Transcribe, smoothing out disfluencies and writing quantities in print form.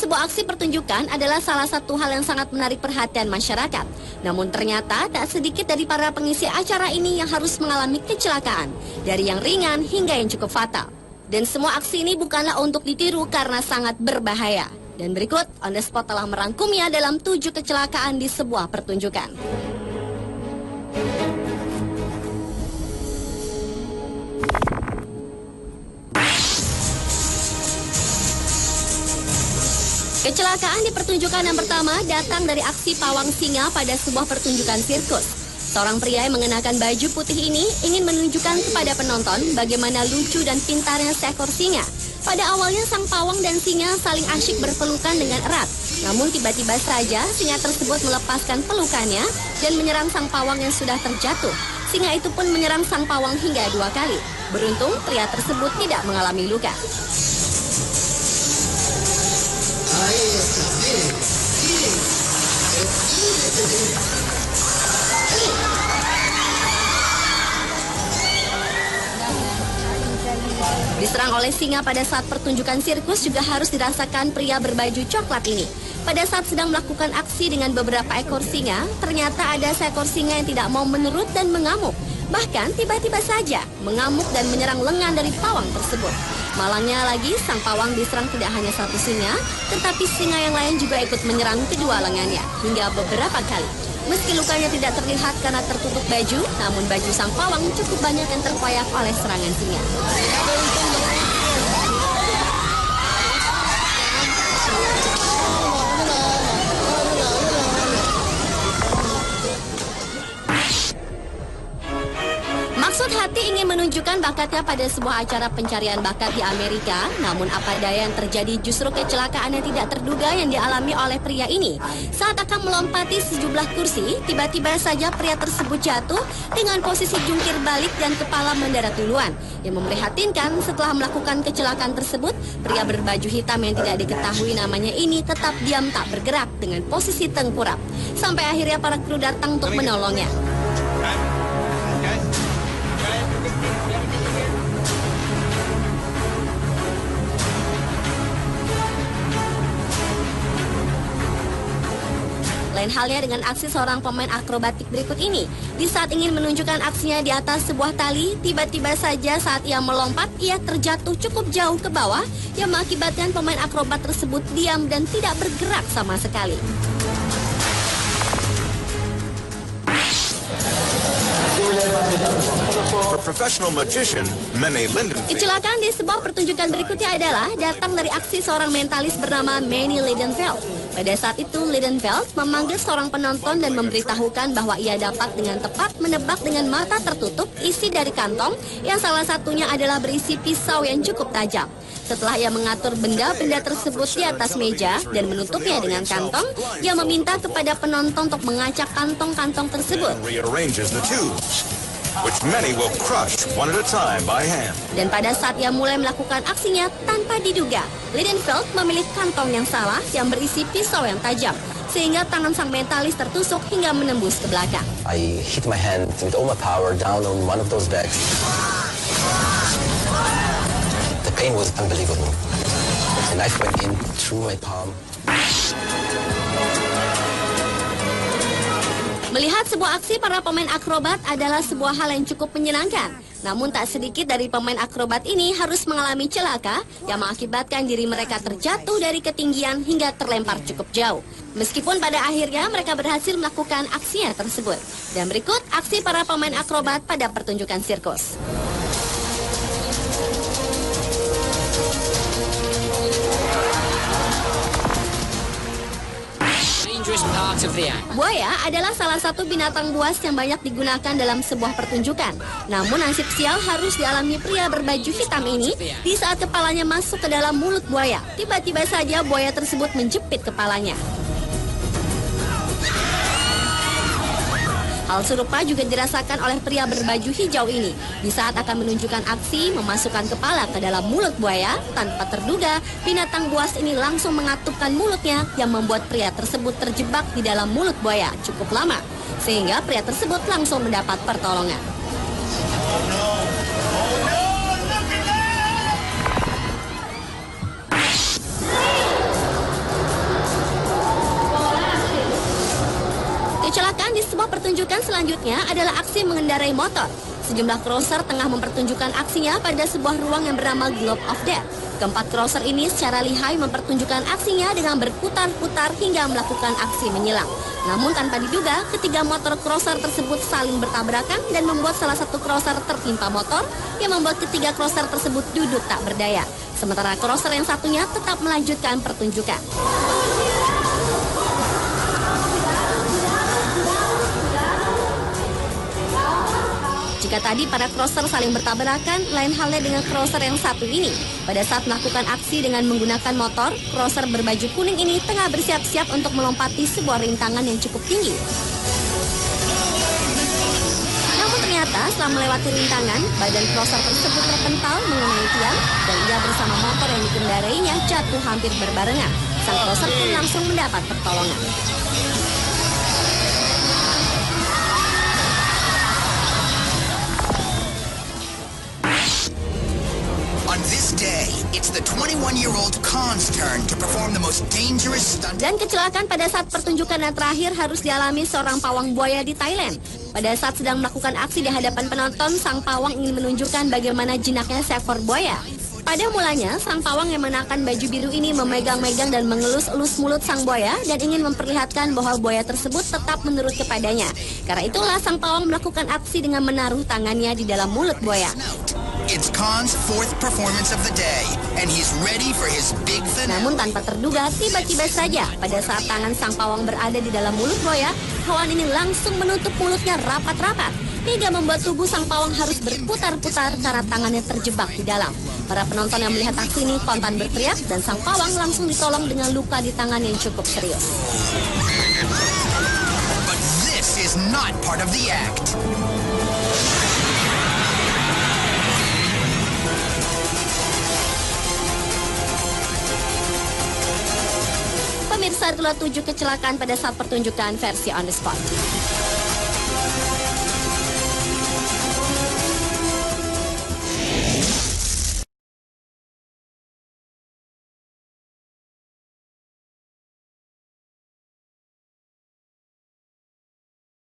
sebuah aksi pertunjukan adalah salah satu hal yang sangat menarik perhatian masyarakat. Namun ternyata tak sedikit dari para pengisi acara ini yang harus mengalami kecelakaan, dari yang ringan hingga yang cukup fatal. Dan semua aksi ini bukanlah untuk ditiru karena sangat berbahaya. Dan berikut, On The Spot telah merangkumnya dalam 7 kecelakaan di sebuah pertunjukan. Kecelakaan di pertunjukan yang pertama datang dari aksi pawang singa pada sebuah pertunjukan sirkus. Seorang pria yang mengenakan baju putih ini ingin menunjukkan kepada penonton bagaimana lucu dan pintarnya seekor singa. Pada awalnya sang pawang dan singa saling asyik berpelukan dengan erat. Namun tiba-tiba saja singa tersebut melepaskan pelukannya dan menyerang sang pawang yang sudah terjatuh. Singa itu pun menyerang sang pawang hingga 2 kali. Beruntung pria tersebut tidak mengalami luka. Diserang oleh singa pada saat pertunjukan sirkus juga harus dirasakan pria berbaju coklat ini. Pada saat sedang melakukan aksi dengan beberapa ekor singa, ternyata ada seekor singa yang tidak mau menurut dan mengamuk. Bahkan tiba-tiba saja mengamuk dan menyerang lengan dari pawang tersebut. Malangnya lagi, sang pawang diserang tidak hanya satu singa, tetapi singa yang lain juga ikut menyerang kedua lengannya hingga beberapa kali. Meski lukanya tidak terlihat karena tertutup baju, namun baju sang pawang cukup banyak yang terkoyak oleh serangan singa. Maksud hati ingin menunjukkan bakatnya pada sebuah acara pencarian bakat di Amerika, namun apa daya yang terjadi justru kecelakaan yang tidak terduga yang dialami oleh pria ini. Saat akan melompati sejumlah kursi, tiba-tiba saja pria tersebut jatuh dengan posisi jungkir balik dan kepala mendarat duluan. Yang memprihatinkan, setelah melakukan kecelakaan tersebut, pria berbaju hitam yang tidak diketahui namanya ini tetap diam tak bergerak dengan posisi tengkurap. Sampai akhirnya para kru datang untuk menolongnya. Lain halnya dengan aksi seorang pemain akrobatik berikut ini. Di saat ingin menunjukkan aksinya di atas sebuah tali, tiba-tiba saja saat ia melompat, ia terjatuh cukup jauh ke bawah yang mengakibatkan pemain akrobat tersebut diam dan tidak bergerak sama sekali. Kecelakaan di sebuah pertunjukan berikutnya adalah datang dari aksi seorang mentalis bernama Manny Lidenfeld. Pada saat itu, Lidenfeld memanggil seorang penonton dan memberitahukan bahwa ia dapat dengan tepat menebak dengan mata tertutup isi dari kantong yang salah satunya adalah berisi pisau yang cukup tajam. Setelah ia mengatur benda-benda tersebut di atas meja dan menutupnya dengan kantong, ia meminta kepada penonton untuk mengacak kantong-kantong tersebut. Dan pada saat ia mulai melakukan aksinya tanpa diduga, Lidenfeld memilih kantong yang salah yang berisi pisau yang tajam, sehingga tangan sang mentalis tertusuk hingga menembus ke belakang. I hit my hand with all my power down on one of those bags. The pain was unbelievable. The knife went in through my palm. Melihat sebuah aksi para pemain akrobat adalah sebuah hal yang cukup menyenangkan. Namun tak sedikit dari pemain akrobat ini harus mengalami celaka yang mengakibatkan diri mereka terjatuh dari ketinggian hingga terlempar cukup jauh. Meskipun pada akhirnya mereka berhasil melakukan aksinya tersebut. Dan berikut aksi para pemain akrobat pada pertunjukan sirkus. Buaya adalah salah satu binatang buas yang banyak digunakan dalam sebuah pertunjukan. Namun nasib sial harus dialami pria berbaju hitam ini di saat kepalanya masuk ke dalam mulut buaya. Tiba-tiba saja buaya tersebut menjepit kepalanya. Hal serupa juga dirasakan oleh pria berbaju hijau ini. Di saat akan menunjukkan aksi memasukkan kepala ke dalam mulut buaya, tanpa terduga, binatang buas ini langsung mengatupkan mulutnya yang membuat pria tersebut terjebak di dalam mulut buaya cukup lama. Sehingga pria tersebut langsung mendapat pertolongan. Jenis sebuah pertunjukan selanjutnya adalah aksi mengendarai motor. Sejumlah crosser tengah mempertunjukkan aksinya pada sebuah ruang yang bernama Globe of Death. Keempat crosser ini secara lihai mempertunjukkan aksinya dengan berputar-putar hingga melakukan aksi menyilang. Namun tanpa diduga, ketiga motor crosser tersebut saling bertabrakan dan membuat salah satu crosser tertimpa motor yang membuat ketiga crosser tersebut duduk tak berdaya. Sementara crosser yang satunya tetap melanjutkan pertunjukan. Jika tadi para crosser saling bertabrakan, lain halnya dengan crosser yang satu ini. Pada saat melakukan aksi dengan menggunakan motor, crosser berbaju kuning ini tengah bersiap-siap untuk melompati sebuah rintangan yang cukup tinggi. Namun ternyata setelah melewati rintangan, badan crosser tersebut terpental mengenai tiang dan ia bersama motor yang dikendarainya jatuh hampir berbarengan. Sang crosser pun langsung mendapat pertolongan. On this day, it's the 21-year-old Khan's turn to perform the most dangerous stunt. Dan kecelakaan pada saat pertunjukan yang terakhir harus dialami seorang pawang buaya di Thailand. Pada saat sedang melakukan aksi di hadapan penonton, sang pawang ingin menunjukkan bagaimana jinaknya seekor buaya. Pada mulanya, sang pawang yang mengenakan baju biru ini memegang-megang dan mengelus-elus mulut sang buaya dan ingin memperlihatkan bahwa buaya tersebut tetap menurut kepadanya. Karena itulah sang pawang melakukan aksi dengan menaruh tangannya di dalam mulut buaya. It's Khan's fourth performance of the day, and he's ready for his big finale. Namun tanpa terduga, tiba-tiba saja pada saat tangan sang pawang berada di dalam mulut buaya, hewan ini langsung menutup mulutnya rapat-rapat hingga membuat tubuh sang pawang harus berputar-putar karena tangannya terjebak di dalam. Para penonton yang melihat aksi ini spontan berteriak dan sang pawang langsung ditolong dengan luka di tangan yang cukup serius. But this is not part of the act. Pemirsa, itulah 7 kecelakaan pada saat pertunjukan versi on the spot.